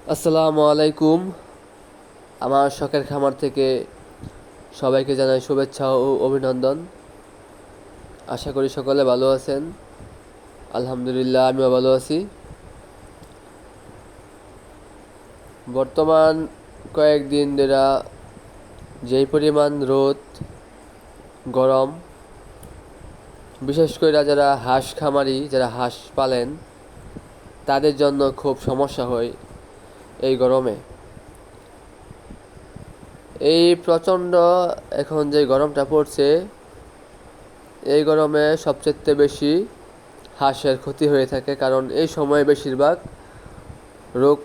আসসালামু আলাইকুম। আমার শখের খামার থেকে সবাইকে জানাই শুভেচ্ছা ও অভিনন্দন। আশা করি সকলে ভালো আছেন। আলহামদুলিল্লাহ, আমিও ভালো আছি। বর্তমান কয়েকদিন ধরে যেই পরিমাণ রোদ, গরম, বিশেষ করে যারা হাঁস খামারি, যারা হাঁস পালেন, তাদের জন্য খুব সমস্যা হয় এই গরমে। এই প্রচণ্ড এখন যে গরমটা পড়ছে, এই গরমে সবচেয়ে বেশি হাঁসের ক্ষতি হয়ে থাকে, কারণ এই সময়ে বেশিরভাগ রোগ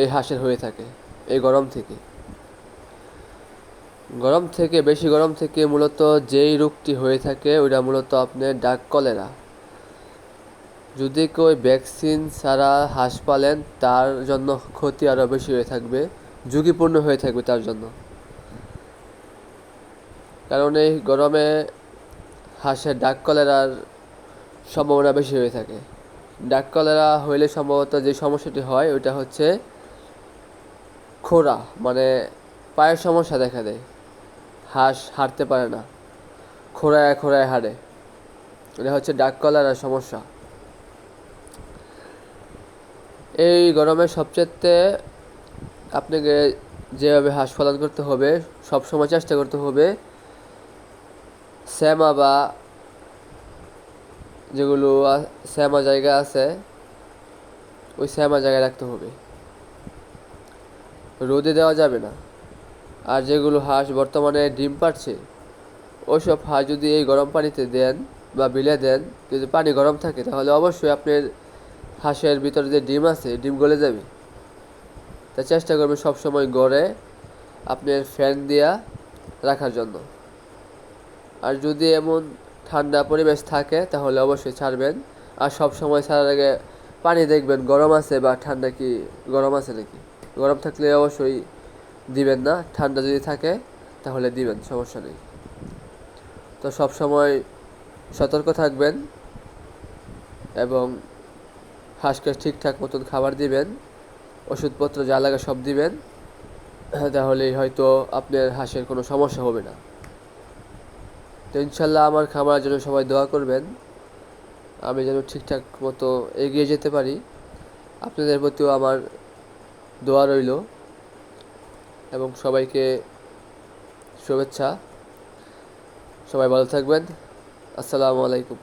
এই হাঁসের হয়ে থাকে। এই বেশি গরম থেকে মূলত যেই রোগটি হয়ে থাকে ওইটা মূলত আপনার ডাক কলেরা। যদি কেউ ভ্যাকসিন ছাড়া হাঁস পালেন, তার জন্য ক্ষতি আরও বেশি হয়ে থাকবে, ঝুঁকিপূর্ণ হয়ে থাকবে তার জন্য। কারণ এই গরমে হাঁসের ডাক কলেরার সম্ভাবনা বেশি হয়ে থাকে। ডাক কলেরা হইলে সম্ভবত যে সমস্যাটি হয় ওইটা হচ্ছে খোরা, মানে পায়ের সমস্যা দেখা দেয়। হাঁস হাঁটতে পারে না, খোঁড়ায় খোঁড়ায় হাঁটে। এটা হচ্ছে ডাক কলেরার সমস্যা। এই গরমে সবচেয়ে আপনাকে যেভাবে হাঁস পালন করতে হবে, সবসময় চেষ্টা করতে হবে শ্যামা বা যেগুলো শ্যামা জায়গা আছে ওই শ্যামা জায়গায় রাখতে হবে, রোদে দেওয়া যাবে না। আর যেগুলো হাঁস বর্তমানে ডিম পাড়ছে, ওইসব হাঁস যদি এই গরম পানিতে দেন বা বিলে দেন, যদি পানি গরম থাকে তাহলে অবশ্যই আপনার হাঁসের ভিতরে যে ডিম আছে ডিম গলে যাবে। তাই চেষ্টা করবেন সবসময় গড়ে আপনার ফ্যান দিয়া রাখার জন্য। আর যদি এমন ঠান্ডা পরিবেশ থাকে তাহলে অবশ্যই ছাড়বেন। আর সব সময় ছাড়ার আগে পানি দেখবেন গরম আছে বা ঠান্ডা, কি গরম আছে নাকি। গরম থাকলে অবশ্যই দিবেন না, ঠান্ডা যদি থাকে তাহলে দিবেন, সমস্যা নেই। তো সব সময় সতর্ক থাকবেন এবং হাঁসকে ঠিকঠাক মতন খাবার দিবেন, ওষুধপত্র যা লাগে সব দিবেন। তাহলেই হয়তো আপনার হাঁসের কোনো সমস্যা হবে না। তো ইনশাল্লাহ আমার খামারের জন্য সবাই দোয়া করবেন, আমি যেন ঠিকঠাক মতো এগিয়ে যেতে পারি। আপনাদের প্রতিও আমার দোয়া রইল এবং সবাইকে শুভেচ্ছা। সবাই ভালো থাকবেন। আসসালামু আলাইকুম।